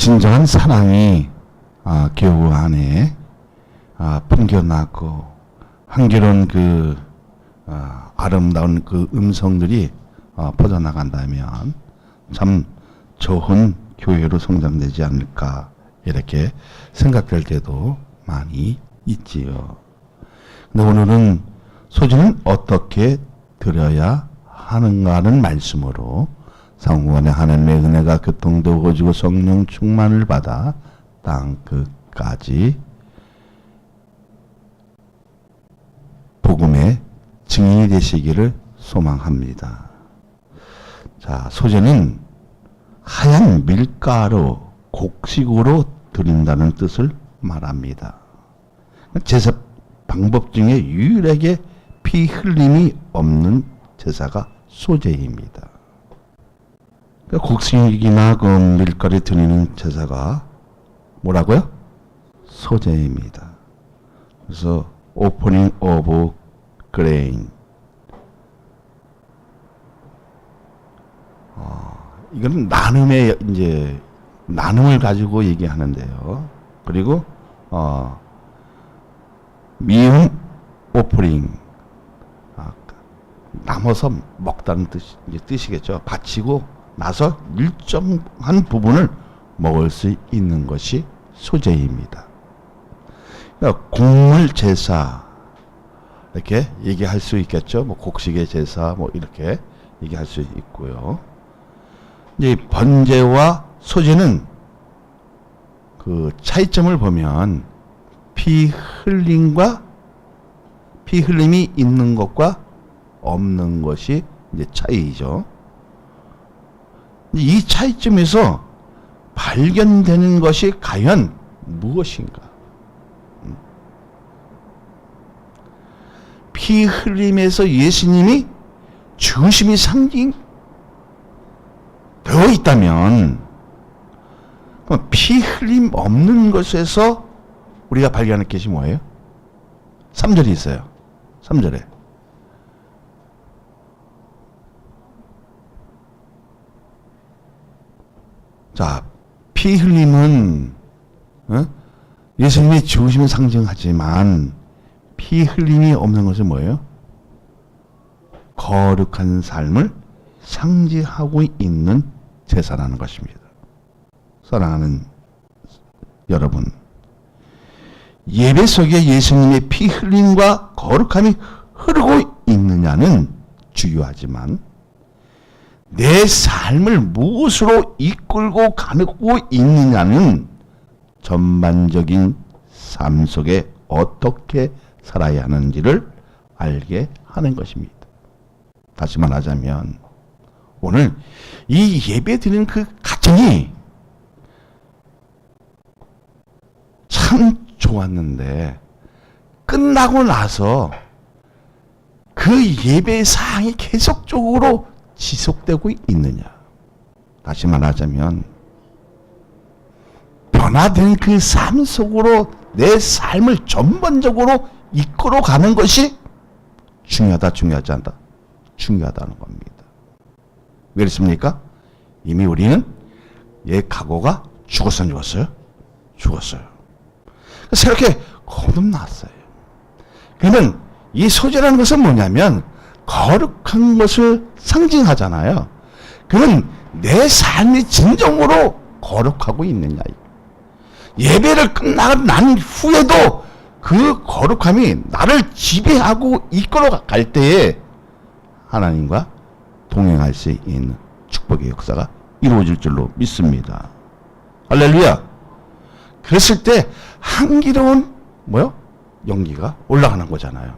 진정한 사랑이 교우 안에 풍겨나고 향기로운 그 아름다운 그 음성들이 퍼져나간다면 참 좋은 교회로 성장되지 않을까 이렇게 생각될 때도 많이 있지요. 근데 오늘은 소지는 어떻게 드려야 하는가 하는 말씀으로 상구간에 하나님의 은혜가 교통되어지고 성령 충만을 받아 땅 끝까지 복음의 증인이 되시기를 소망합니다. 자, 소재는 하얀 밀가루 곡식으로 드린다는 뜻을 말합니다. 제사 방법 중에 유일하게 피 흘림이 없는 제사가 소제입니다. 그러니까 곡식이나 그 밀가루 드리는 제사가 뭐라고요? 소제입니다. 그래서 오프닝 오브 그레인, 이건 나눔의 이제 나눔을 가지고 얘기하는데요. 그리고 미음 오프링, 남아서 먹다는 뜻이겠죠. 바치고 나서 일정한 부분을 먹을 수 있는 것이 소제입니다. 그러니까 곡물 제사 이렇게 얘기할 수 있겠죠. 뭐 곡식의 제사 뭐 이렇게 얘기할 수 있고요. 이제 번제와 소제는 그 차이점을 보면 피 흘림이 있는 것과 없는 것이 이제 차이죠. 이 차이점에서 발견되는 것이 과연 무엇인가? 피 흘림에서 예수님이 중심이 상징되어 있다면 피 흘림 없는 것에서 우리가 발견할 것이 뭐예요? 3절이 있어요. 3절에 자, 피 흘림은 예수님의 중심을 상징하지만 피 흘림이 없는 것은 뭐예요? 거룩한 삶을 상징하고 있는 제사라는 것입니다. 사랑하는 여러분, 예배 속에 예수님의 피 흘림과 거룩함이 흐르고 있느냐는 중요하지만 내 삶을 무엇으로 이끌고 가고 있느냐는 전반적인 삶 속에 어떻게 살아야 하는지를 알게 하는 것입니다. 다시 말하자면 오늘 이 예배 드리는 그 과정이 참 좋았는데 끝나고 나서 그 예배 사항이 계속적으로 지속되고 있느냐. 다시 말하자면 변화된 그 삶 속으로 내 삶을 전반적으로 이끌어가는 것이 중요하다, 중요하지 않다? 중요하다는 겁니다. 왜 그렇습니까? 이미 우리는 옛 과거가 죽었어요? 죽었어요. 새롭게 거듭났어요. 그러면 이 소제라는 것은 뭐냐면 거룩한 것을 상징하잖아요. 그러면 내 삶이 진정으로 거룩하고 있느냐. 예배를 끝나고 난 후에도 그 거룩함이 나를 지배하고 이끌어갈 때에 하나님과 동행할 수 있는 축복의 역사가 이루어질 줄로 믿습니다. 할렐루야. 그랬을 때 향기로운 연기가 올라가는 거잖아요.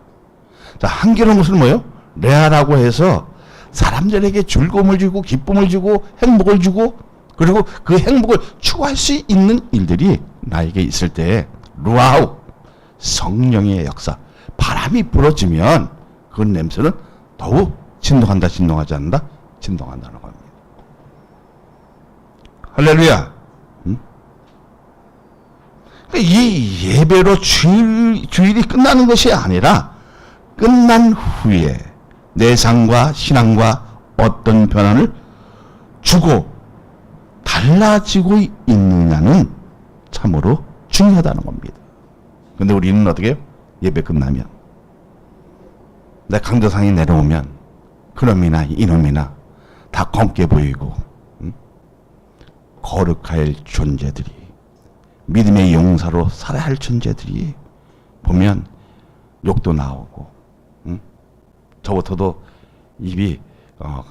자, 향기로운 것은 뭐예요? 레아라고 해서 사람들에게 즐거움을 주고 기쁨을 주고 행복을 주고 그리고 그 행복을 추구할 수 있는 일들이 나에게 있을 때 루아우 성령의 역사, 바람이 불어지면 그 냄새는 더욱 진동한다, 진동하지 않는다? 진동한다는 겁니다. 할렐루야. 이 예배로 주일이 끝나는 것이 아니라 끝난 후에 내 삶과 신앙과 어떤 변화를 주고 달라지고 있느냐는 참으로 중요하다는 겁니다. 근데 우리는 어떻게 해요? 예배 끝나면 내 강도상이 내려오면 그놈이나 이놈이나 다 검게 보이고 거룩할 존재들이, 믿음의 용사로 살아야 할 존재들이 보면 욕도 나오고, 저부터도 입이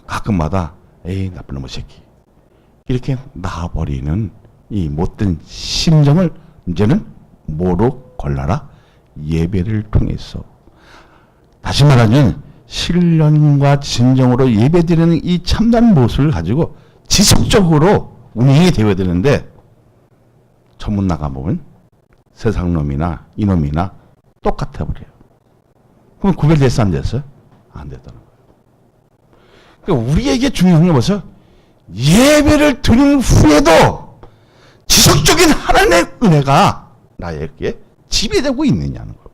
가끔마다 에이 나쁜 놈의 새끼 이렇게 나와버리는 이 못된 심정을 이제는 뭐로 걸러라? 예배를 통해서. 다시 말하면 신령과 진정으로 예배드리는 이 참된 모습을 가지고 지속적으로 운행이 되어야 되는데, 전문 나가보면 세상 놈이나 이놈이나 똑같아 버려요. 그럼 구별됐어 안 됐어요? 안 됐다는 거예요. 그러니까 우리에게 중요한 게 뭐죠? 예배를 드린 후에도 지속적인 하나님의 은혜가 나에게 지배되고 있느냐는 거예요.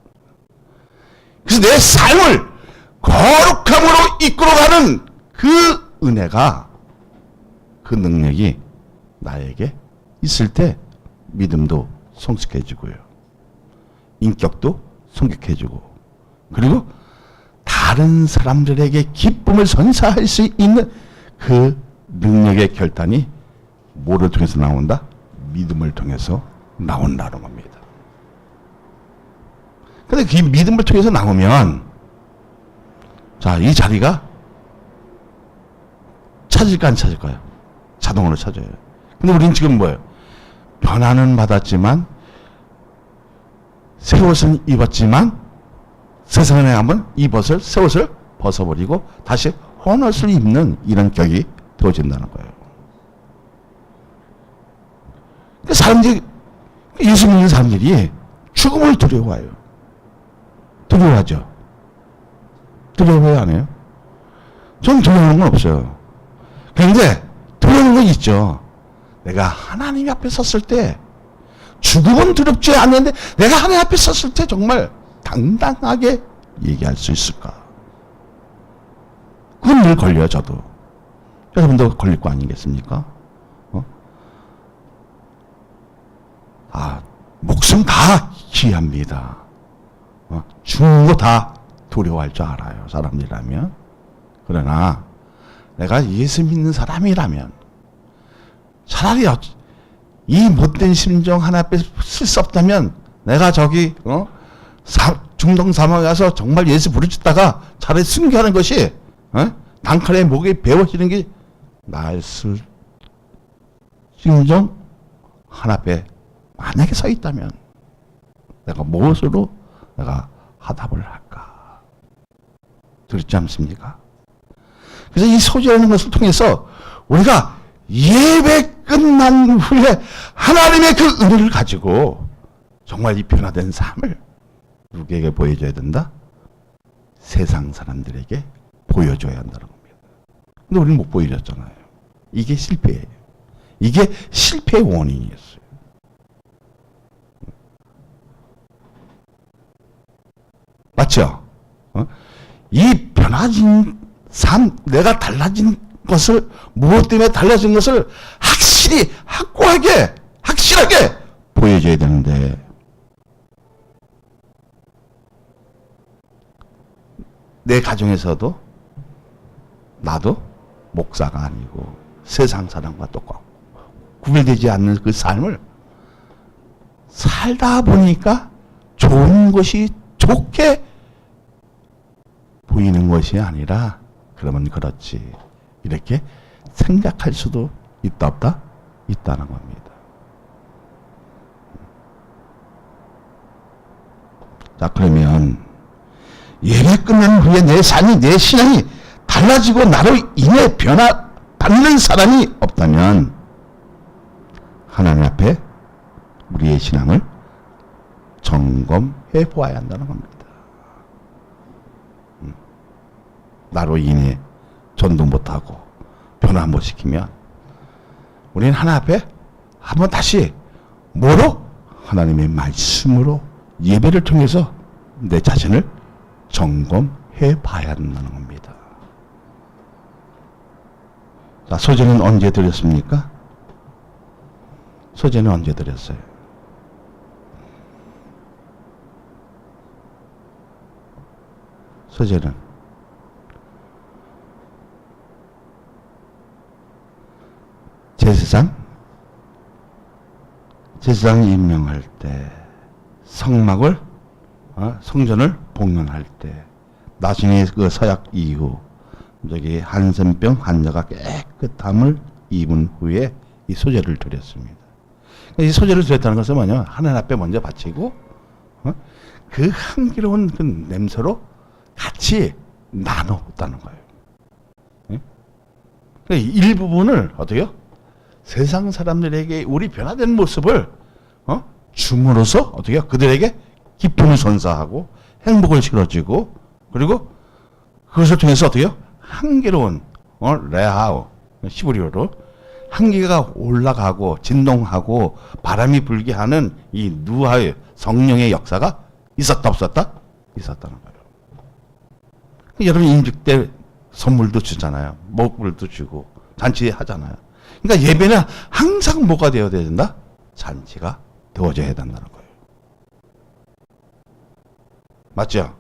그래서 내 삶을 거룩함으로 이끌어가는 그 은혜가, 그 능력이 나에게 있을 때 믿음도 성숙해지고요, 인격도 성격해지고, 그리고 다른 사람들에게 기쁨을 선사할 수 있는 그 능력의 결단이 뭐를 통해서 나온다? 믿음을 통해서 나온다는 겁니다. 근데 그 믿음을 통해서 나오면, 자, 이 자리가 찾을까 안 찾을까요? 자동으로 찾아요. 근데 우리는 지금 뭐예요? 변화는 받았지만, 새 옷은 입었지만, 세상에 한번 이 새 옷을 벗어버리고 다시 헌 옷을 입는 이런 격이 되어진다는 거예요. 그러니까 사람들이, 예수 믿는 사람들이 죽음을 두려워해요. 두려워하죠. 두려워해요, 안 해요? 저는 두려워하는 건 없어요. 그런데 두려워하는 건 있죠. 내가 하나님 앞에 섰을 때, 죽음은 두렵지 않는데 내가 하나님 앞에 섰을 때 정말 당당하게 얘기할 수 있을까? 그건 늘 걸려요, 저도. 여러분도 걸릴 거 아니겠습니까? 목숨 다 귀합니다. 죽는 거 다 두려워할 줄 알아요, 사람들이라면. 그러나 내가 예수 믿는 사람이라면 차라리 이 못된 심정 하나 앞에 쓸 수 없다면 내가 저기 중동 사막에 가서 정말 예수 부르짖다가 차라리 순교하는 것이 단칼에 목에 베어지는 게 나을 수 심정 하나 앞에 만약에 서 있다면 내가 무엇으로 내가 화답을 할까? 그렇지 않습니까? 그래서 이 소재라는 것을 통해서 우리가 예배 끝난 후에 하나님의 그 은혜를 가지고 정말 이 변화된 삶을 누구에게 보여줘야 된다? 세상 사람들에게 보여줘야 한다는 겁니다. 근데 우리는 못 보여줬잖아요. 이게 실패예요. 이게 실패의 원인이었어요. 맞죠? 이 변화진 삶, 내가 달라진 것을, 무엇 때문에 달라진 것을 확실히, 확고하게, 확실하게 보여줘야 되는데, 내 가정에서도 나도 목사가 아니고 세상 사람과 똑같고 구별되지 않는 그 삶을 살다 보니까 좋은 것이 좋게 보이는 것이 아니라, 그러면 그렇지, 이렇게 생각할 수도 있다 없다? 있다는 겁니다. 자, 그러면 예배 끝난 후에 내 삶이, 내 신앙이 달라지고 나로 인해 변화받는 사람이 없다면 하나님 앞에 우리의 신앙을 점검해 보아야 한다는 겁니다. 나로 인해 전도 못하고 변화 못 시키면 우리는 하나님 앞에 한번 다시 뭐로? 하나님의 말씀으로 예배를 통해서 내 자신을 점검해 봐야 한다는 겁니다. 자, 소재는 언제 드렸습니까? 소재는 언제 드렸어요? 소재는 제사장 임명할 때, 성막을 성전을 봉헌할 때, 나중에 그 서약 이후 저기 한센병 환자가 깨끗함을 입은 후에 이 소재를 드렸습니다. 이 소재를 드렸다는 것은 뭐냐? 하나님 앞에 먼저 바치고 그 향기로운 그 냄새로 같이 나눴다는 거예요. 일부분을 어떻게요? 세상 사람들에게 우리 변화된 모습을 줌으로써 어떻게요? 그들에게 기쁨을 선사하고 행복을 실어주고, 그리고 그것을 통해서 어떻게요? 향기로운 레하우, 히브리어로 향기가 올라가고 진동하고 바람이 불게 하는 이 누하의 성령의 역사가 있었다 없었다? 있었다는 거예요. 여러분 임직 때 선물도 주잖아요. 먹물도 주고 잔치 하잖아요. 그러니까 예배는 항상 뭐가 되어야 된다? 잔치가 되어져야 된다는 거예요. 맞죠?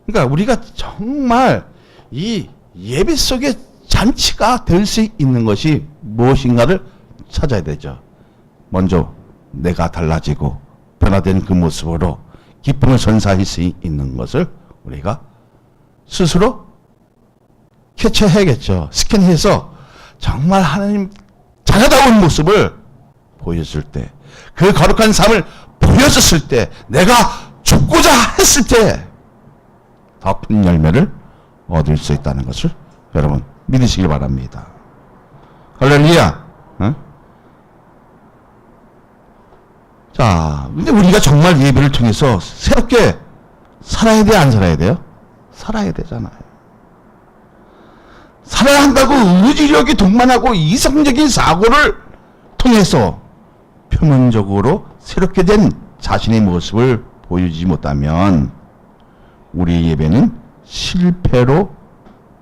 그러니까 우리가 정말 이 예배 속에 잔치가 될 수 있는 것이 무엇인가를 찾아야 되죠. 먼저 내가 달라지고 변화된 그 모습으로 기쁨을 선사할 수 있는 것을 우리가 스스로 캐치해야겠죠. 스캔해서 정말 하나님 자녀다운 모습을 보였을 때, 그 거룩한 삶을 보여줬을 때, 내가 죽고자 했을 때 더 큰 열매를 얻을 수 있다는 것을 여러분 믿으시길 바랍니다. 할렐루야. 자, 근데 우리가 정말 예배를 통해서 새롭게 살아야 돼, 안 살아야 돼요? 살아야 되잖아요. 살아야 한다고 의지력이 동반하고 이성적인 사고를 통해서 표면적으로 새롭게 된 자신의 모습을 보여주지 못하면 우리 예배는 실패로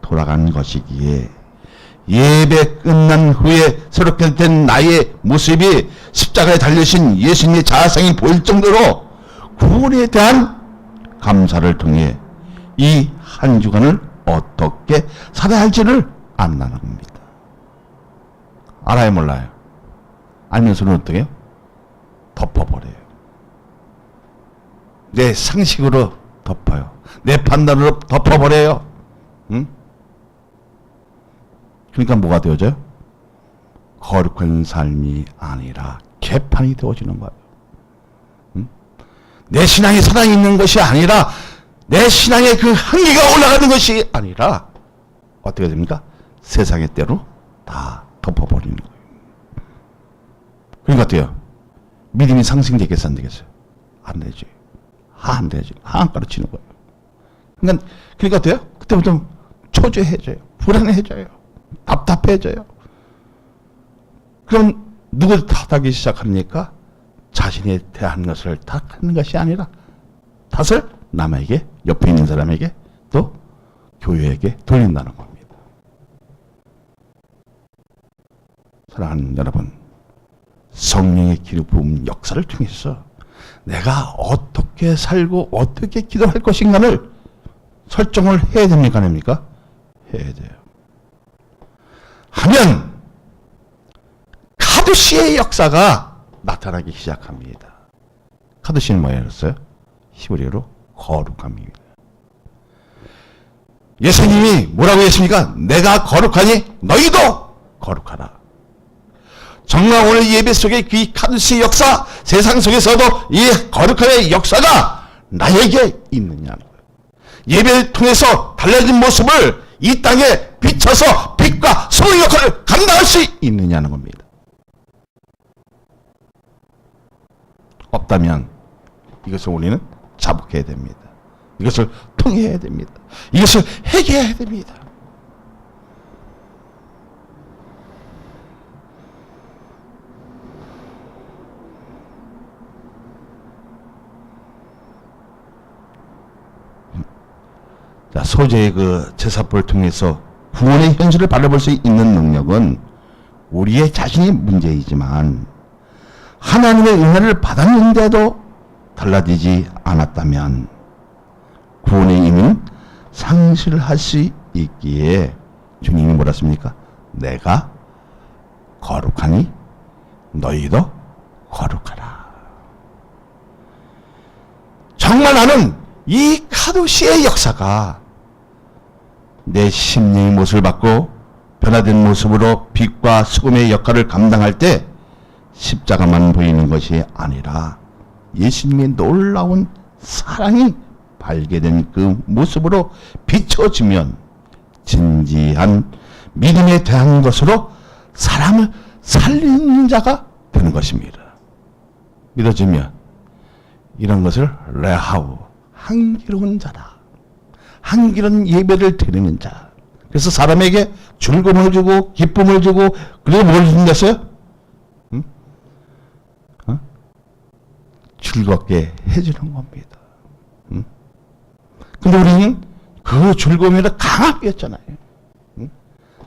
돌아간 것이기에, 예배 끝난 후에 새롭게 된 나의 모습이 십자가에 달리신 예수님의 자아상이 보일 정도로 구원에 대한 감사를 통해 이 한 주간을 어떻게 살아야 할지를 안다는 겁니다. 알아요, 몰라요? 알면서는 어떻게 해요? 덮어버려요. 내 상식으로 덮어요. 내 판단으로 덮어버려요. 응? 그러니까 뭐가 되어져요? 거룩한 삶이 아니라 개판이 되어지는 거예요. 응? 내 신앙이 살아있는 것이 아니라, 내 신앙의 그 향기가 올라가는 것이 아니라 어떻게 됩니까? 세상의 때로 다 덮어버리는 거예요. 그러니까 어때요? 믿음이 상승되겠어, 안 되겠어요? 안 되지. 안 되지. 안 가르치는 거예요. 그러니까 어때요? 그때부터 초조해져요. 불안해져요. 답답해져요. 그럼 누구를 탓하기 시작합니까? 자신에 대한 것을 탓하는 것이 아니라 탓을 남에게, 옆에 있는 사람에게, 또 교회에게 돌린다는 겁니다. 사랑하는 여러분, 성령의 기름 부음 역사를 통해서 내가 어떻게 살고 어떻게 기도할 것인가를 설정을 해야 됩니까? 안 합니까? 해야 돼요. 하면 카도시의 역사가 나타나기 시작합니다. 카도시는 뭐였어요? 히브리어로 거룩함입니다. 예수님이 뭐라고 했습니까? 내가 거룩하니 너희도 거룩하라. 정말 오늘 예배 속에 그 카도시의 역사, 세상 속에서도 이 거룩함의 역사가 나에게 있느냐는 거예요. 예배를 통해서 달라진 모습을 이 땅에 비춰서 빛과 소의 역할을 감당할 수 있느냐는 겁니다. 없다면 이것을 우리는 자복해야 됩니다. 이것을 통해야 됩니다. 이것을 해결해야 됩니다. 소재의 그 제사법을 통해서 구원의 현실을 바라볼 수 있는 능력은 우리의 자신이 문제이지만 하나님의 은혜를 받았는데도 달라지지 않았다면 구원의 의미는 상실할 수 있기에 주님이 뭐라 했습니까? 내가 거룩하니 너희도 거룩하라. 정말 나는 이 카도시의 역사가 내 심령의 모습을 받고 변화된 모습으로 빛과 소금의 역할을 감당할 때 십자가만 보이는 것이 아니라 예수님의 놀라운 사랑이 발견된 그 모습으로 비춰지면 진지한 믿음에 대한 것으로 사람을 살리는 자가 되는 것입니다. 믿어지면 이런 것을 레하우, 향기로운 자다. 향기로운 예배를 드리는 자. 그래서 사람에게 즐거움을 주고 기쁨을 주고 그리고 뭘 준댔어요? 응? 즐겁게 해주는 겁니다. 응? 근데 우리는 그 즐거움이라 강압이었잖아요. 응?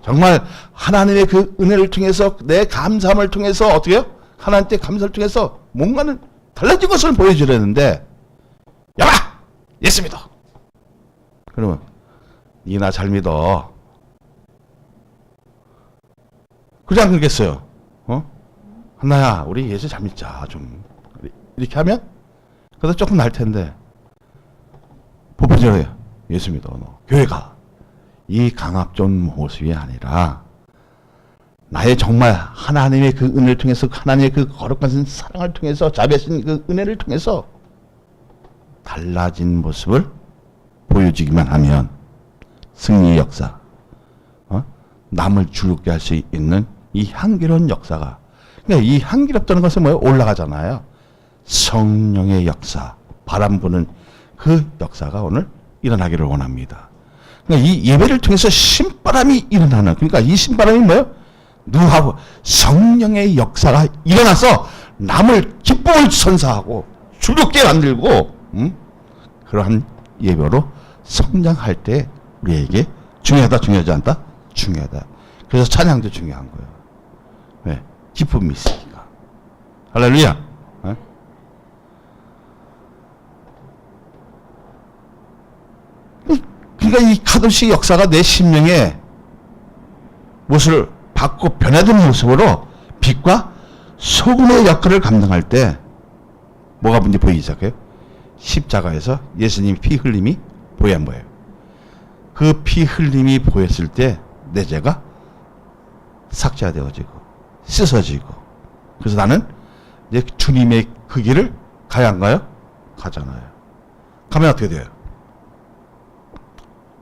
정말 하나님의 그 은혜를 통해서 내 감사함을 통해서 어떻게 해요? 하나님께 감사를 통해서 뭔가는 달라진 것을 보여주려는데 야마! 예수 믿어! 그러면 니나 잘 믿어. 그러지 않겠어요? 한나야 우리 예수 잘 믿자 좀. 이렇게 하면 그래도 조금 날 텐데 보편적으로 예수 믿어 너 교회가 이 강압적인 모습이 아니라 나의 정말 하나님의 그 은혜를 통해서 하나님의 그 거룩한 사랑을 통해서 자비하신 그 은혜를 통해서 달라진 모습을 보여주기만 하면 승리의 역사, 남을 즐겁게 할 수 있는 이 향기로운 역사가, 그러니까 이 향기롭다는 것은 뭐예요? 올라가잖아요. 성령의 역사, 바람 부는 그 역사가 오늘 일어나기를 원합니다. 그러니까 이 예배를 통해서 신바람이 일어나는, 그러니까 이 신바람이 뭐예요? 누하고 성령의 역사가 일어나서 남을 기쁨을 선사하고 즐겁게 만들고 그러한 예배로 성장할 때 우리에게 중요하다 중요하지 않다? 중요하다. 그래서 찬양도 중요한 거예요. 왜? 기쁨이 있으니까. 할렐루야. 그러니까 이 카도시 역사가 내 심령의 모습을 받고 변화된 모습으로 빛과 소금의 역할을 감당할 때 뭐가 문제 보이기 시작해요? 십자가에서 예수님 피 흘림이 보여 안 보여요? 그 피 흘림이 보였을 때 내 죄가 삭제되어지고 씻어지고 그래서 나는 이제 주님의 그 길을 가야 안 가요? 가잖아요. 가면 어떻게 돼요?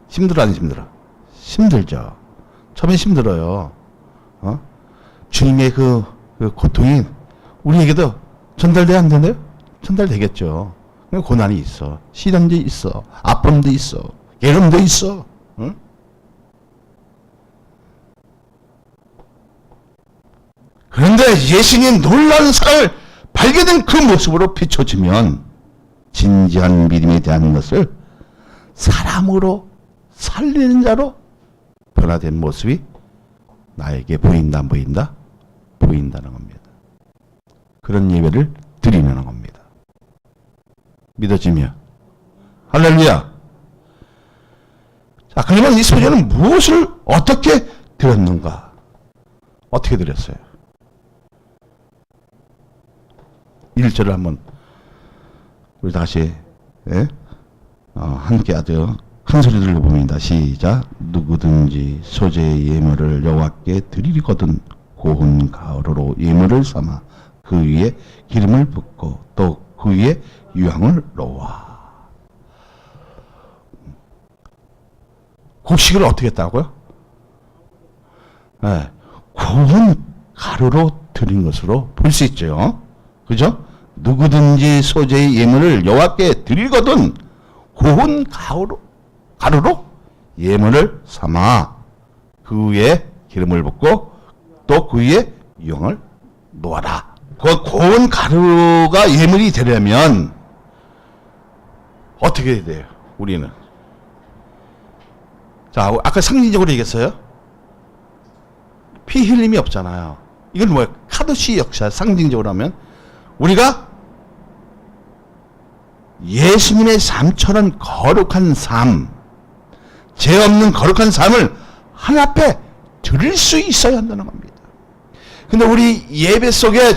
힘들어 안 힘들어? 힘들죠. 처음엔 힘들어요. 주님의 그 고통이 우리에게도 전달돼야 안 되나요? 전달되겠죠. 고난이 있어. 시련도 있어. 아픔도 있어. 괴로움도 있어. 응? 그런데 예수님 놀라운 사랑을 발견된 그 모습으로 비춰지면 진지한 믿음에 대한 것을 사람으로 살리는 자로 변화된 모습이 나에게 보인다 안 보인다? 보인다는 겁니다. 그런 예배를 드리는 겁니다. 믿어지며 할렐루야. 자, 그러면 이 소녀는 무엇을 어떻게 드렸는가? 어떻게 드렸어요? 1절을 한번 우리 다시 함께 아주 큰 소리 들려봅니다. 시작. 누구든지 소재의 예물을 여호와께 드리거든 고운 가루로 예물을 삼아 그 위에 기름을 붓고 또 그 위에 유향을 놓아. 곡식을 어떻게 했다고요? 네, 고운 가루로 드린 것으로 볼 수 있죠. 그죠? 누구든지 소재의 예물을 여호와께 드리거든 고운 가루로 예물을 삼아 그 위에 기름을 붓고 또 그 위에 유향을 놓아라. 그 고운 가루가 예물이 되려면 어떻게 돼요? 우리는 자, 아까 상징적으로 얘기했어요. 피 흘림이 없잖아요. 이건 뭐예요? 카도시 역사 상징적으로 하면 우리가 예수님의 삶처럼 거룩한 삶, 죄 없는 거룩한 삶을 하나님 앞에 드릴 수 있어야 한다는 겁니다. 근데 우리 예배 속에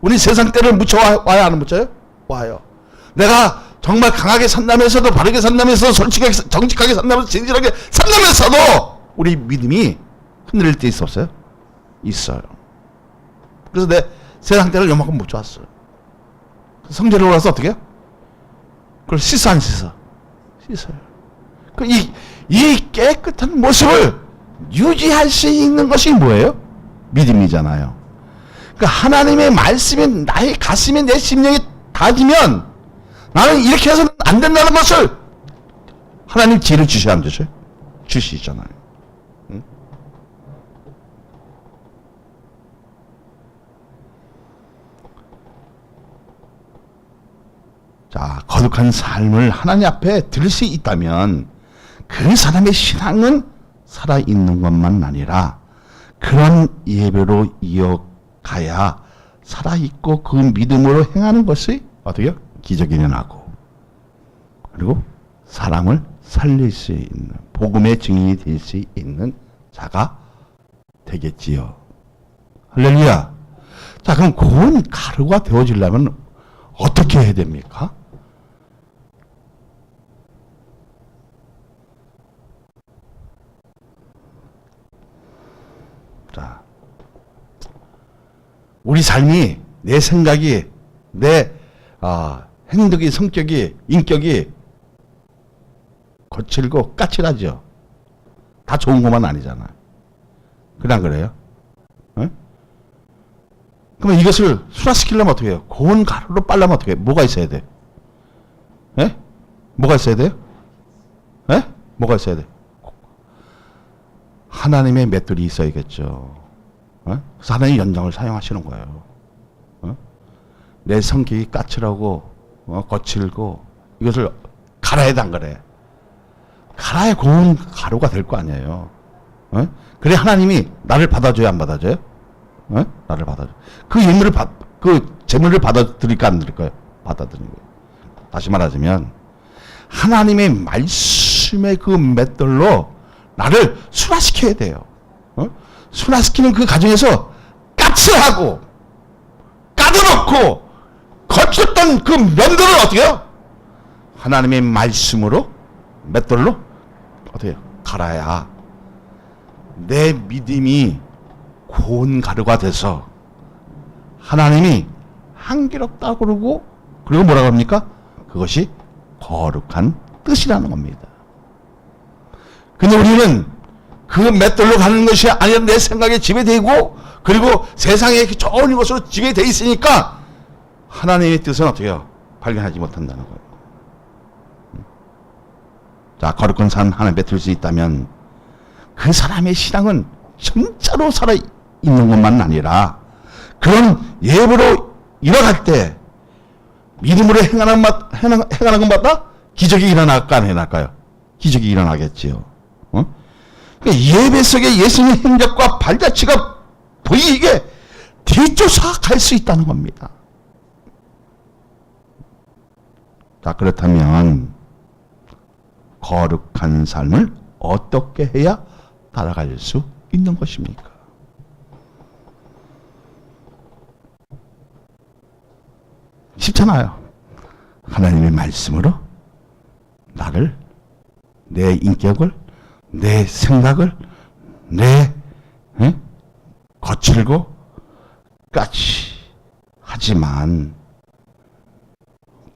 우리 세상 때를 묻혀와야 안 묻혀요? 와요. 내가 정말 강하게 산다면서도 바르게 산다면서도 솔직하게 정직하게 산다면서 진실하게 산다면서도 우리 믿음이 흔들릴 때 있었어요? 있어요. 그래서 내 세상 때를 요만큼 묻혀왔어요. 성전에 올라서 어떻게 해요? 그걸 씻어 안 씻어? 씻어요. 이 깨끗한 모습을 유지할 수 있는 것이 뭐예요? 믿음이잖아요. 그러니까 하나님의 말씀이 나의 가슴에 내 심령에 닿으면 나는 이렇게 해서는 안 된다는 것을 하나님 지혜를 주셔야 안 주셔요? 주시잖아요. 응? 자, 거룩한 삶을 하나님 앞에 드릴 수 있다면 그 사람의 신앙은 살아있는 것만 아니라 그런 예배로 이어가야 살아있고 그 믿음으로 행하는 것이 어떻게 해요? 기적이 일어나고 그리고 사람을 살릴 수 있는 복음의 증인이 될 수 있는 자가 되겠지요. 할렐루야. 자, 그럼 고운 가루가 되어지려면 어떻게 해야 됩니까? 자, 우리 삶이, 내 생각이, 내 행동이, 성격이, 인격이 거칠고 까칠하죠. 다 좋은 것만 아니잖아요. 그냥 그래요? 네? 그러면 이것을 순화시키려면 어떻게 해요? 고운 가루로 빨려면 어떻게 해요? 뭐가 있어야 돼? 네? 뭐가 있어야 돼요? 네? 뭐가 있어야 돼? 하나님의 맷돌이 있어야겠죠. 그래서 하나님의 연장을 사용하시는 거예요. 내 성격이 까칠하고 거칠고 이것을 갈아야 돼, 안 갈아야? 갈아야 고운 가루가 될 거 아니에요. 그래 하나님이 나를 받아줘야 안 받아줘요? 나를 받아줘. 그 예물을 그 재물을 받아들일까 안 드릴까요? 받아들이는 거예요. 다시 말하자면 하나님의 말씀의 그 맷돌로 나를 순화시켜야 돼요. 순화시키는 그 과정에서 까칠하고 까다롭고 거쳤던 그 면들을 어떻게 해요? 하나님의 말씀으로 맷돌로 어떻게 해요? 갈아야 내 믿음이 고운 가루가 돼서 하나님이 한결없다고 그러고 그리고 뭐라고 합니까? 그것이 거룩한 뜻이라는 겁니다. 근데 우리는 그 맷돌로 가는 것이 아니라 내 생각에 지배되고 그리고 세상에 좋은 것으로 지배되어 있으니까 하나님의 뜻은 어떻게 해요? 발견하지 못한다는 거예요. 자, 거룩한 삶 하나님에 드릴 수 있다면 그 사람의 신앙은 진짜로 살아있는 것만 아니라 그런 예배로 일어날 때 믿음으로 행하는 것마다 기적이 일어날까 안 일어날까요? 기적이 일어나겠지요. 그러니까 예배 속에 예수님의 행적과 발자취가 보이게 뒤쫓아갈 수 있다는 겁니다. 자, 그렇다면 거룩한 삶을 어떻게 해야 따라갈 수 있는 것입니까? 쉽잖아요. 하나님의 말씀으로 나를, 내 인격을, 내 생각을, 내 거칠고 까칠하지만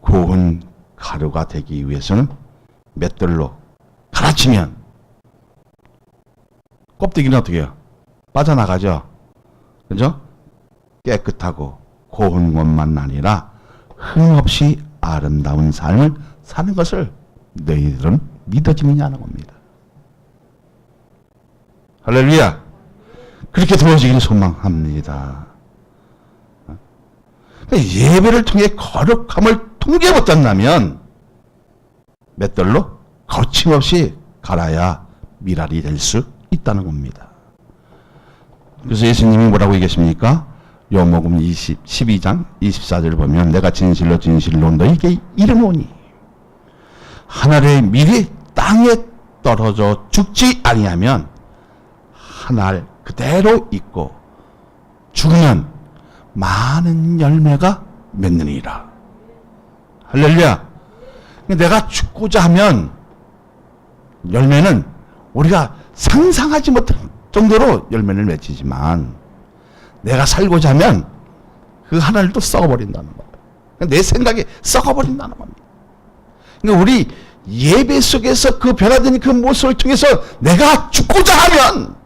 고운 가루가 되기 위해서는 맷돌로 갈아치면 껍데기는 어떻게 해요? 빠져나가죠. 그죠? 깨끗하고 고운 것만 아니라 흠없이 아름다운 삶을 사는 것을 너희들은 믿어지느냐는 겁니다. 할렐루야. 그렇게 되어지기를 소망합니다. 예배를 통해 거룩함을 통제 못한다면 맷돌로 거침없이 갈아야 미랄이 될 수 있다는 겁니다. 그래서 예수님이 뭐라고 얘기했습니까? 요한복음 12장 24절 보면 내가 진실로 진실로 너에게 이르노니 하늘의 밀이 땅에 떨어져 죽지 아니하면 하늘 그대로 있고 죽으면 많은 열매가 맺느니라. 할렐루야. 내가 죽고자 하면 열매는 우리가 상상하지 못할 정도로 열매를 맺히지만 내가 살고자 하면 그 하늘도 썩어버린다는 거예요. 내 생각이 썩어버린다는 겁니다. 그러니까 우리 예배 속에서 그 변화된 그 모습을 통해서 내가 죽고자 하면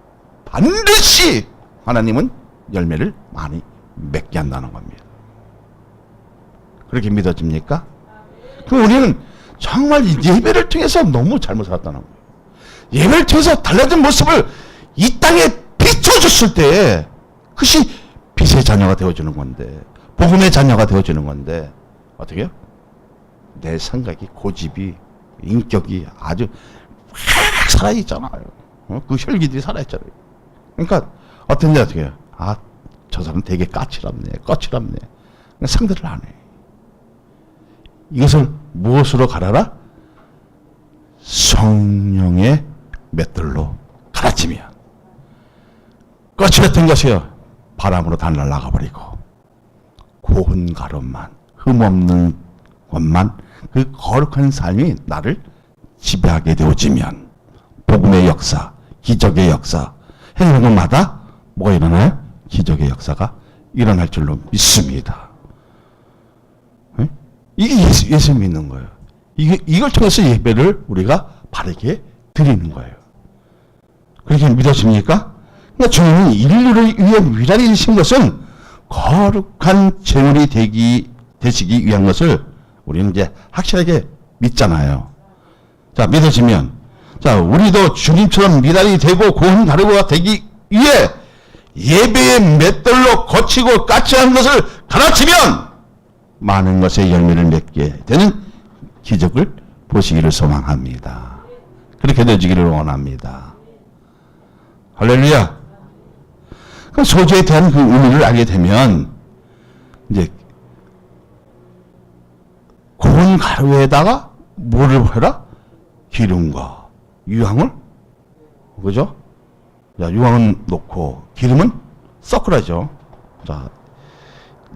반드시 하나님은 열매를 많이 맺게 한다는 겁니다. 그렇게 믿어집니까? 그럼 우리는 정말 예배를 통해서 너무 잘못 살았다는 거예요. 예배를 통해서 달라진 모습을 이 땅에 비춰줬을 때 그것이 빛의 자녀가 되어주는 건데 복음의 자녀가 되어주는 건데 어떻게 해요? 내 생각이 고집이 인격이 아주 확 살아있잖아요. 그 혈기들이 살아있잖아요. 그러니까 어떤 데 어떻게 해요? 아, 저 사람 되게 거칠었네. 상대를 안 해. 이것을 무엇으로 갈아라? 성령의 맷돌로 갈아치면 거칠었던 것이요 바람으로 다 날아가버리고 고운 가루만 흠없는 것만 그 거룩한 삶이 나를 지배하게 되어지면 복음의 역사, 기적의 역사 해는 것마다 뭐가 일어나요? 기적의 역사가 일어날 줄로 믿습니다. 네? 이게 예수 믿는 거예요. 이걸 통해서 예배를 우리가 바르게 드리는 거예요. 그렇게 믿으십니까? 그러니까 주님은 인류를 위해 위대하게 이신 것은 거룩한 제물이 되시기 위한 것을 우리는 이제 확실하게 믿잖아요. 자, 믿어지면, 자, 우리도 주님처럼 미달이 되고 고운 가루가 되기 위해 예배의 맷돌로 거치고 까칠한 것을 가르치면 많은 것의 열매를 맺게 되는 기적을 보시기를 소망합니다. 그렇게 되시기를 원합니다. 할렐루야. 그 소재에 대한 그 의미를 알게 되면 이제 고운 가루에다가 뭐를 해라? 기름과 유황을, 그죠? 자, 유황은 놓고 기름은 섞으라죠. 자,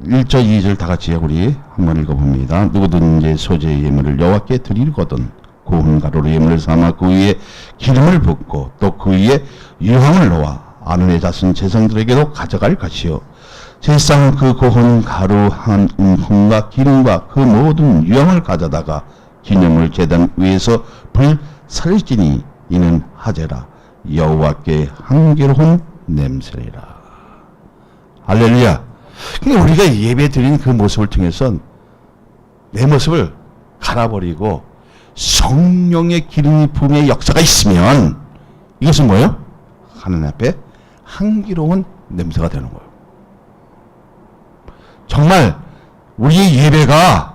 1절 2절 다 같이 우리 한번 읽어봅니다. 누구든지 소재의 예물을 여호와께 드리거든 고운 가루로 예물을 삼아 그 위에 기름을 붓고 또 그 위에 유황을 놓아 아론의 자손 제사장들에게도 가져갈 것이요 제사장은 그 고운 가루 한 움큼과 기름과 그 모든 유황을 가져다가 기념을 제단 위에서 불 살리지니 이는 하제라 여호와께 향기로운 냄새리라. 할렐루야. 그러니까 우리가 예배 드리는 그 모습을 통해서 내 모습을 갈아버리고 성령의 기름이 부음의 역사가 있으면 이것은 뭐예요? 하나님 앞에 향기로운 냄새가 되는 거예요. 정말 우리의 예배가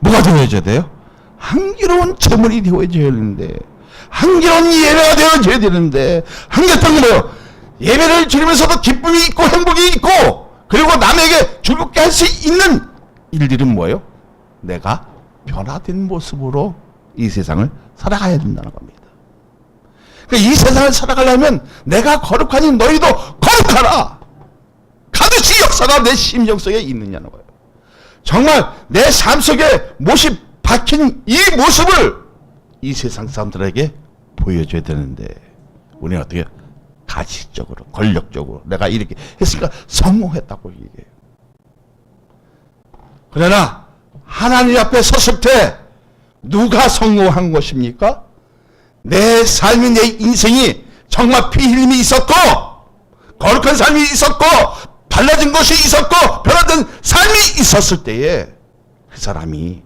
뭐가 되어져야 돼요? 향기로운 제물이 되어져야 되는데 향기로운 예배가 되어져야 되는데 향기로운 뭐예요? 예배를 드리면서도 기쁨이 있고 행복이 있고 그리고 남에게 즐겁게 할 수 있는 일들은 뭐예요? 내가 변화된 모습으로 이 세상을 살아가야 된다는 겁니다. 그러니까 이 세상을 살아가려면 내가 거룩하니 너희도 거룩하라. 가듯이 역사가 내 심령 속에 있느냐는 거예요. 정말 내 삶 속에 못이 박힌 이 모습을 이 세상 사람들에게 보여줘야 되는데 우리는 어떻게 가시적으로 권력적으로 내가 이렇게 했으니까 성공했다고 얘기해요. 그러나 하나님 앞에 섰을 때 누가 성공한 것입니까? 내 삶이 내 인생이 정말 피 흘림이 있었고 거룩한 삶이 있었고 달라진 것이 있었고 변화된 삶이 있었을 때에 그 사람이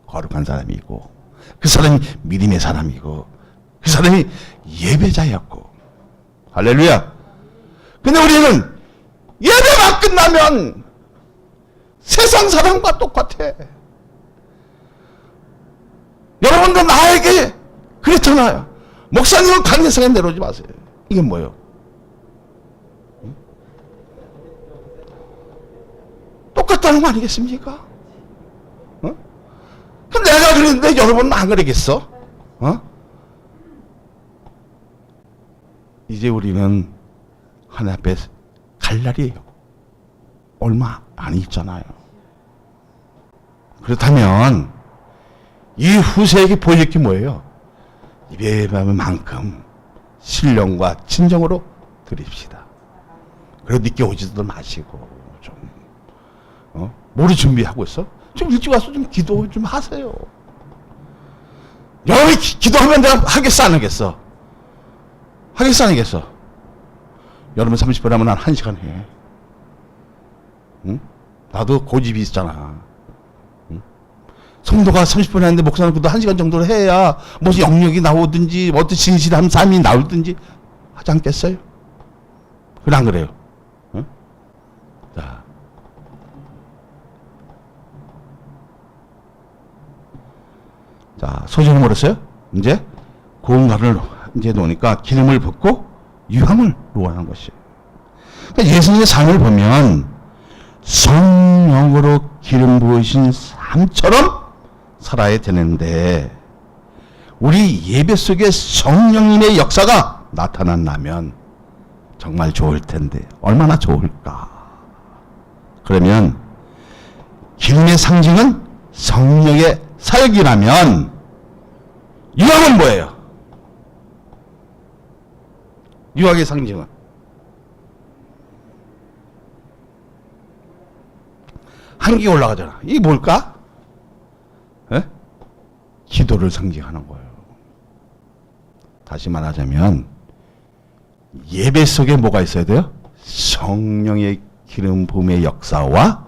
거룩한 사람이고 그 사람이 믿음의 사람이고 그 사람이 예배자였고 할렐루야. 근데 우리는 예배만 끝나면 세상 사람과 똑같아. 여러분도 나에게 그랬잖아요. 목사님은 강제성에 내려오지 마세요. 이게 뭐예요? 그랬다는 거 아니겠습니까? 어? 그럼 내가 그랬는데 여러분은 안 그러겠어? 어? 이제 우리는 하나님 앞에 갈 날이에요. 얼마 안 있잖아요. 그렇다면 이 후세에게 보여줄 게 뭐예요? 예배하는 만큼 신령과 진정으로 드립시다. 그리고 늦게 오지도 마시고 좀 뭐를 준비하고 있어? 좀 일찍 와서 좀 기도 좀 하세요. 여러분이 기도하면 내가 하겠어 안 하겠어? 하겠어 안 하겠어? 여러분 30분 하면 난 1시간 해. 응? 나도 고집이 있잖아. 응? 성도가 30분 하는데 목사는 그래도 1시간 정도로 해야 무슨 영역이 나오든지 어떤 진실한 삶이 나오든지 하지 않겠어요? 그래 안 그래요? 응? 자, 소진이 뭐랬어요? 이제 고운가를 이제 놓으니까 기름을 붓고 유황을 놓아하는 것이. 그러니까 예수님의 삶을 보면 성령으로 기름 부으신 삶처럼 살아야 되는데 우리 예배 속에 성령님의 역사가 나타난다면 정말 좋을 텐데 얼마나 좋을까. 그러면 기름의 상징은 성령의 사역이라면 유황은 뭐예요? 유황의 상징은 한기 올라가잖아. 이게 뭘까? 에? 기도를 상징하는 거예요. 다시 말하자면 예배 속에 뭐가 있어야 돼요? 성령의 기름 부음의 역사와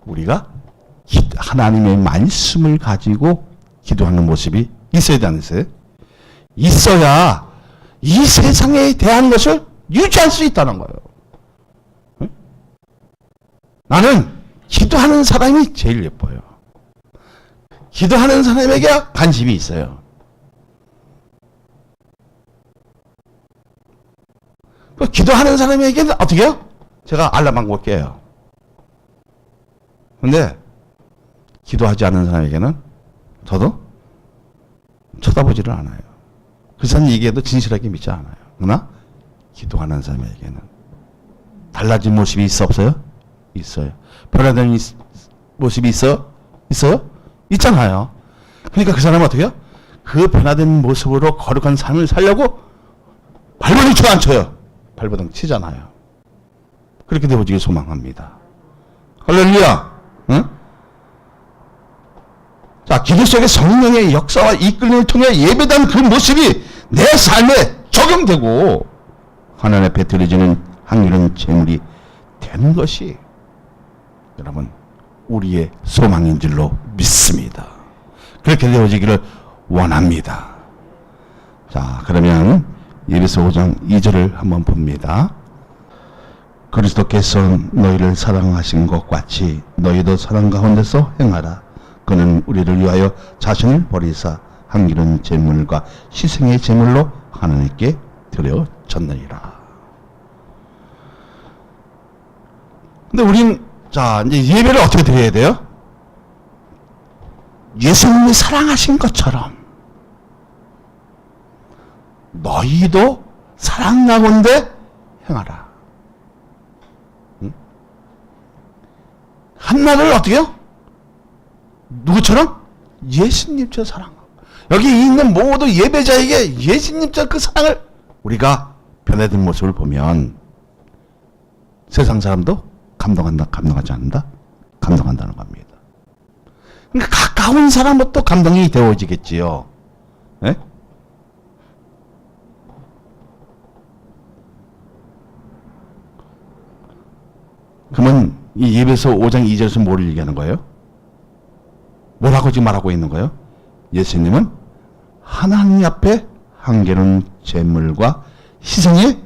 우리가 하나님의 말씀을 가지고 기도하는 모습이 있어야 돼, 안 있어요? 있어야 이 세상에 대한 것을 유지할 수 있다는 거예요. 응? 나는 기도하는 사람이 제일 예뻐요. 기도하는 사람에게 관심이 있어요. 기도하는 사람에게는 어떻게 해요? 제가 알람 걸게요. 근데 기도하지 않는 사람에게는 저도 쳐다보지를 않아요. 그 사람 얘기해도 진실하게 믿지 않아요. 그러나 기도하는 사람에게는 달라진 모습이 있어 없어요? 있어요. 변화된 모습이 있어? 있어요? 있잖아요. 그러니까 그 사람은 어떻게 해요? 그 변화된 모습으로 거룩한 삶을 살려고 발버둥 쳐 안 쳐요? 발버둥 치잖아요. 그렇게 되어지길 소망합니다. 할렐루야. 응? 자, 기도 속에 성령의 역사와 이끌림을 통해 예배단 그 모습이 내 삶에 적용되고 하나님 앞에 드려지는 향기로운 제물이 되는 것이 여러분 우리의 소망인 줄로 믿습니다. 그렇게 되어지기를 원합니다. 자, 그러면 예배서 5장 2절을 한번 봅니다. 그리스도께서 너희를 사랑하신 것 같이 너희도 사랑 가운데서 행하라. 그는 우리를 위하여 자신을 버리사 향기로운 제물과 희생의 제물로 하나님께 드려졌느니라. 근데 우린 자 이제 예배를 어떻게 드려야 돼요? 예수님이 사랑하신 것처럼 너희도 사랑 가운데 행하라. 응? 한나를 어떻게 해요? 누구처럼? 예수님처럼 사랑하고. 여기 있는 모든 예배자에게 예수님처럼 그 사랑을 우리가 변화된 모습을 보면 세상 사람도 감동한다, 감동하지 않는다? 감동한다는 겁니다. 그러니까 가까운 사람부터 감동이 되어지겠지요. 네? 그러면 이 예배서 5장 2절에서 뭐를 얘기하는 거예요? 뭐라고 지금 말하고 있는 거예요? 예수님은 하나님 앞에 향기로운 제물과 희생의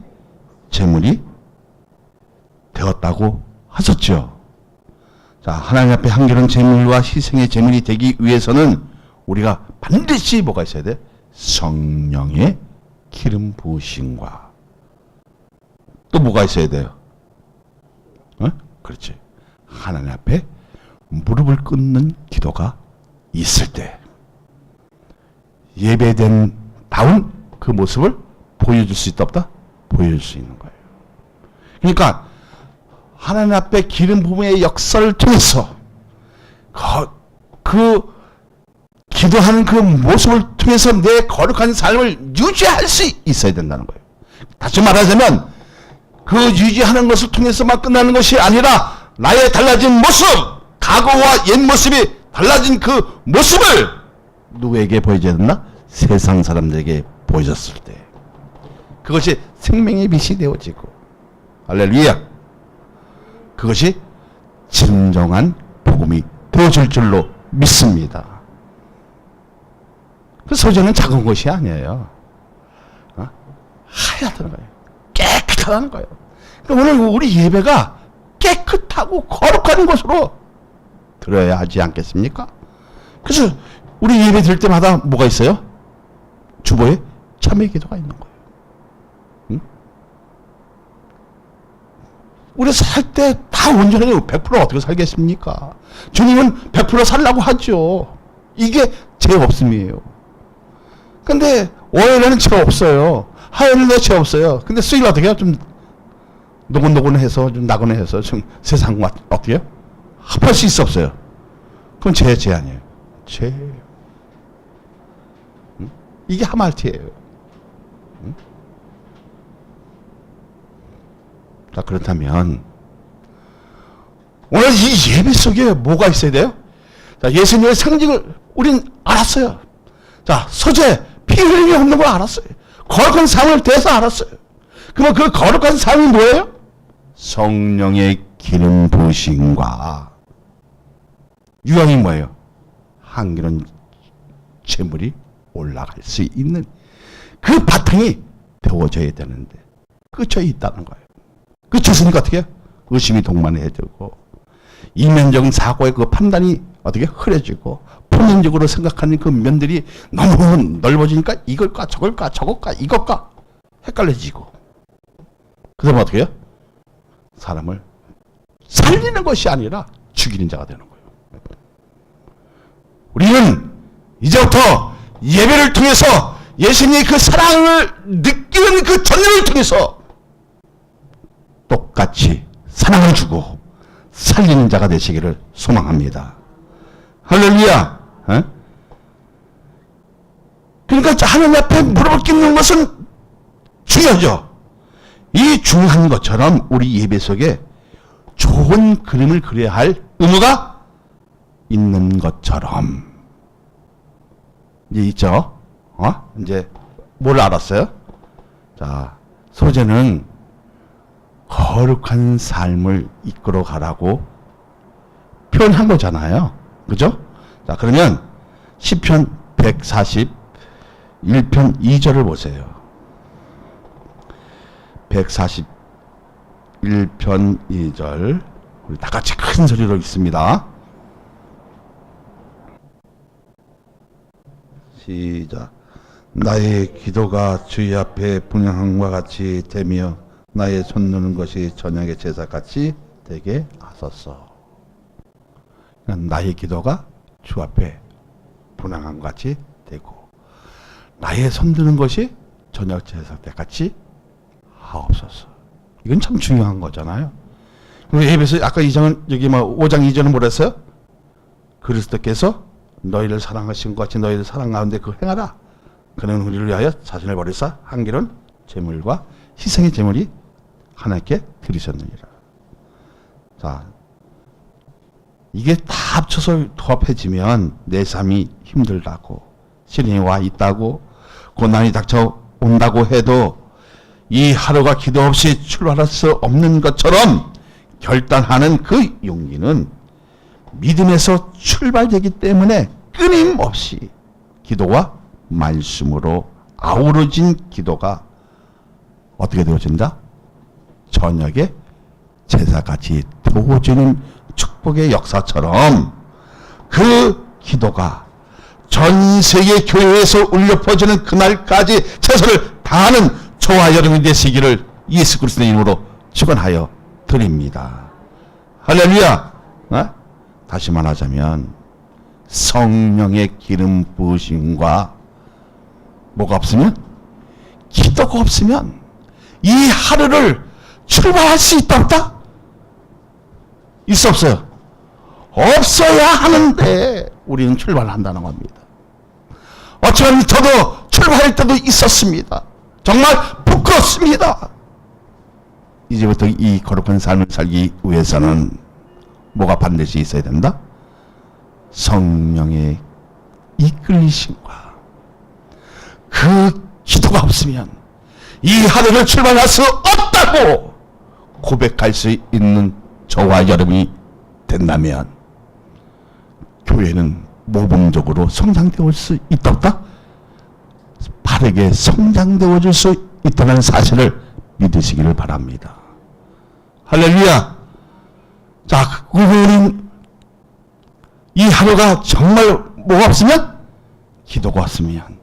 제물이 되었다고 하셨죠. 자, 하나님 앞에 향기로운 제물과 희생의 제물이 되기 위해서는 우리가 반드시 뭐가 있어야 돼? 성령의 기름 부으심과 또 뭐가 있어야 돼요? 어? 그렇지. 하나님 앞에 무릎을 꿇는 기도가 있을 때 예배된 다운 그 모습을 보여줄 수 있다 없다? 보여줄 수 있는 거예요. 그러니까 하나님 앞에 기름 부음의 역사를 통해서 그 기도하는 그 모습을 통해서 내 거룩한 삶을 유지할 수 있어야 된다는 거예요. 다시 말하자면 그 유지하는 것을 통해서만 끝나는 것이 아니라 나의 달라진 모습, 과거와 옛 모습이 달라진 그 모습을 누구에게 보여줘야 된다? 세상 사람들에게 보여줬을 때 그것이 생명의 빛이 되어지고, 할렐루야, 그것이 진정한 복음이 되어질 줄로 믿습니다. 그 소재는 작은 것이 아니에요. 하얗다는 거예요. 깨끗하다는 거예요. 그러니까 오늘 우리 예배가 깨끗하고 거룩한 것으로 들어야 하지 않겠습니까? 그래서 우리 예배 드릴 때마다 뭐가 있어요? 주보에 참회 기도가 있는 거예요. 응? 우리 살 때 다 온전하게 100% 어떻게 살겠습니까? 주님은 100% 살라고 하죠. 이게 죄 없음이에요. 근데 월요일에는 죄 없어요. 화요일에는 죄 없어요. 근데 수요일 어떻게 해요? 좀 노곤노곤해서 좀 나곤해서 좀 세상과 어떻게 해요? 합할 수 있어 없어요? 그건 죄 아니에요. 죄예요. 응? 이게 하말티예요. 응? 자, 그렇다면 오늘 이 예배 속에 뭐가 있어야 돼요? 자, 예수님의 상징을 우린 알았어요. 자, 소재, 피 흘림이 없는 걸 알았어요. 거룩한 삶을 대해서 알았어요. 그러면 그 거룩한 삶이 뭐예요? 성령의 기름 부으심과 유형이 뭐예요? 향기로운 재물이 올라갈 수 있는 그 바탕이 되어져야 되는데 그쳐 있다는 거예요. 그쳤으니까 어떻게 해요? 의심이 동반해지고 이면적인 사고의 그 판단이 어떻게 흐려지고 표면적으로 생각하는 그 면들이 너무 넓어지니까 이걸까 저걸까 저걸까 이것까 헷갈려지고, 그다음에 어떻게 해요? 사람을 살리는 것이 아니라 죽이는 자가 되는 거예요. 우리는 이제부터 예배를 통해서 예수님의 그 사랑을 느끼는 그 전례를 통해서 똑같이 사랑을 주고 살리는 자가 되시기를 소망합니다. 할렐루야. 에? 그러니까 하나님 앞에 무릎을 꿇는 것은 중요하죠. 이 중요한 것처럼 우리 예배 속에 좋은 그림을 그려야 할 의무가 있는 것처럼 이제 있죠. 이제 뭘 알았어요? 자, 소재는 거룩한 삶을 이끌어 가라고 표현한 거잖아요. 그죠? 자, 그러면 시편 141편 2절을 보세요. 141편 2절 우리 다 같이 큰 소리로 읽습니다. 시작. 나의 기도가 주의 앞에 분향함과 같이 되며 나의 손 드는 것이 저녁의 제사같이 되게 하소서. 나의 기도가 주 앞에 분향함과 같이 되고 나의 손 드는 것이 저녁 제사 때 같이 하옵소서. 이건 참 중요한 거잖아요. 그리고 에베소 아까 2장은 여기 5장 2절은 뭐랬어요? 그리스도께서 너희를 사랑하신 것 같이 너희를 사랑 가운데 그 행하라. 그는 우리를 위하여 자신을 버리사 향기로운 제물과 희생의 제물이 하나님께 드리셨느니라. 자, 이게 다 합쳐서 도합해지면 내 삶이 힘들다고, 시련이 와 있다고, 고난이 닥쳐온다고 해도 이 하루가 기도 없이 출발할 수 없는 것처럼 결단하는 그 용기는 믿음에서 출발되기 때문에 끊임없이 기도와 말씀으로 아우러진 기도가 어떻게 되어진다? 저녁에 제사같이 되어지는 축복의 역사처럼 그 기도가 전 세계 교회에서 울려 퍼지는 그날까지 최선을 다하는 저와 여러분이 되시기를 예수 그리스도의 이름으로 축원하여 드립니다. 할렐루야. 다시 말하자면 성령의 기름 부으심과 뭐가 없으면? 기도가 없으면 이 하루를 출발할 수 있다 없다? 있어 없어요? 없어야 하는데 우리는 출발한다는 겁니다. 어쩌면 저도 출발할 때도 있었습니다. 정말 부끄럽습니다. 이제부터 이 거룩한 삶을 살기 위해서는 뭐가 반드시 있어야 된다? 성령의 이끌리심과 그 기도가 없으면 이 하루를 출발할 수 없다고 고백할 수 있는 저와 여러분이 된다면 교회는 모범적으로 성장되어 올 수 있다 없다? 바르게 성장되어 줄 수 있다는 사실을 믿으시기를 바랍니다. 할렐루야. 자, 우리는 이 하루가 정말 뭐가 없으면? 기도가 없으면,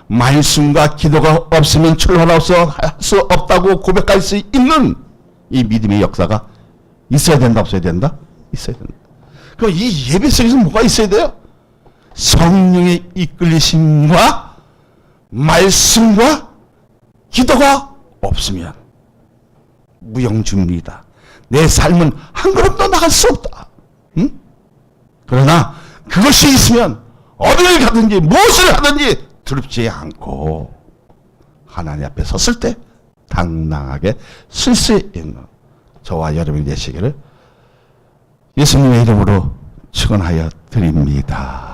말씀과 기도가 없으면 출발할 수 없다고 고백할 수 있는 이 믿음의 역사가 있어야 된다 없어야 된다? 있어야 된다. 그럼 이 예배 속에서 뭐가 있어야 돼요? 성령의 이끌리심과 말씀과 기도가 없으면 무용주입니다. 내 삶은 한 걸음도 나갈 수 없다. 응? 그러나 그것이 있으면 어디를 가든지 무엇을 하든지 두렵지 않고 하나님 앞에 섰을 때 당당하게 쓸 수 있는 저와 여러분이 되시기를 예수님의 이름으로 축원하여 드립니다.